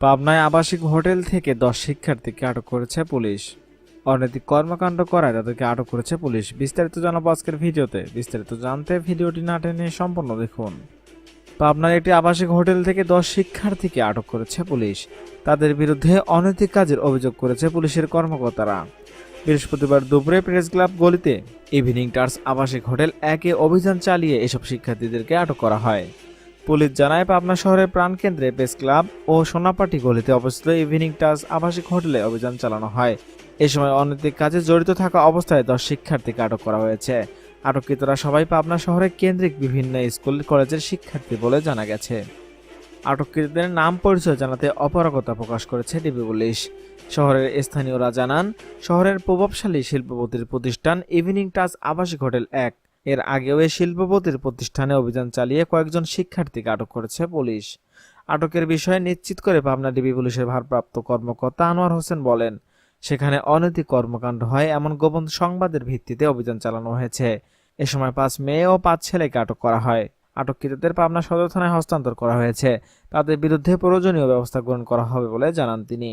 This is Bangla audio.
পাবনায় আবাসিক হোটেল থেকে 10 শিক্ষার্থীকে আটক করেছে পুলিশ। অনৈতিক কর্মকাণ্ড করায় তাদেরকে আটক করেছে পুলিশ। বিস্তারিত জানাবো আজকের ভিডিওতে। বিস্তারিত জানতে ভিডিওটি না টেনে সম্পূর্ণ দেখুন। পাবনার একটি আবাসিক হোটেল থেকে 10 শিক্ষার্থীকে আটক করেছে পুলিশ। তাদের বিরুদ্ধে অনৈতিক কাজের অভিযোগ করেছে পুলিশের কর্মকর্তারা। বৃহস্পতিবার দুপুরে প্রেস ক্লাব গলিতে ইভিনিং টার্স আবাসিক হোটেল 1-এ অভিযান চালিয়ে এসব শিক্ষার্থীদেরকে আটক করা হয়। পুলিশ জানায়, পাবনা শহরের প্রাণকেন্দ্রে প্রেস ক্লাব ও সোনাপাটি গলিতে অবস্থিত ইভিনিং টার্স আবাসিক হোটেলে অভিযান চালানো হয়। এ সময় অনৈতিক কাজে জড়িত থাকা অবস্থায় 10 শিক্ষার্থীকে আটক করা হয়েছে। আটককৃতরা সবাই পাবনা শহরের কেন্দ্রিক বিভিন্ন স্কুল কলেজের শিক্ষার্থী বলে জানা গেছে। আটককৃতদের নাম পরিচয় জানাতে অপারগতা প্রকাশ করেছে ডিবি পুলিশ। শহরের স্থানীয়রা জানান, শহরের প্রভাবশালী শিল্পপতির প্রতিষ্ঠান ইভিনিং টাচ আবাসিক হোটেল 1 এর আগেও এই শিল্পপতির প্রতিষ্ঠানে অভিযান চালিয়ে কয়েকজন শিক্ষার্থীকে আটক করেছে পুলিশ। আটকের বিষয়ে নিশ্চিত করে পাবনা ডিবি পুলিশের ভারপ্রাপ্ত কর্মকর্তা আনোয়ার হোসেন বলেন, সেখানে অনৈতিক কর্মকাণ্ড হয় এমন গোপন সংবাদের ভিত্তিতে অভিযান চালানো হয়েছে। এ সময় 5 মেয়ে ও 5 ছেলেকে আটক করা হয়। আটককৃতদের পাবনা সদর থানায় হস্তান্তর করা হয়েছে। তাদের বিরুদ্ধে প্রয়োজনীয় ব্যবস্থা গ্রহণ করা হবে বলে জানান তিনি।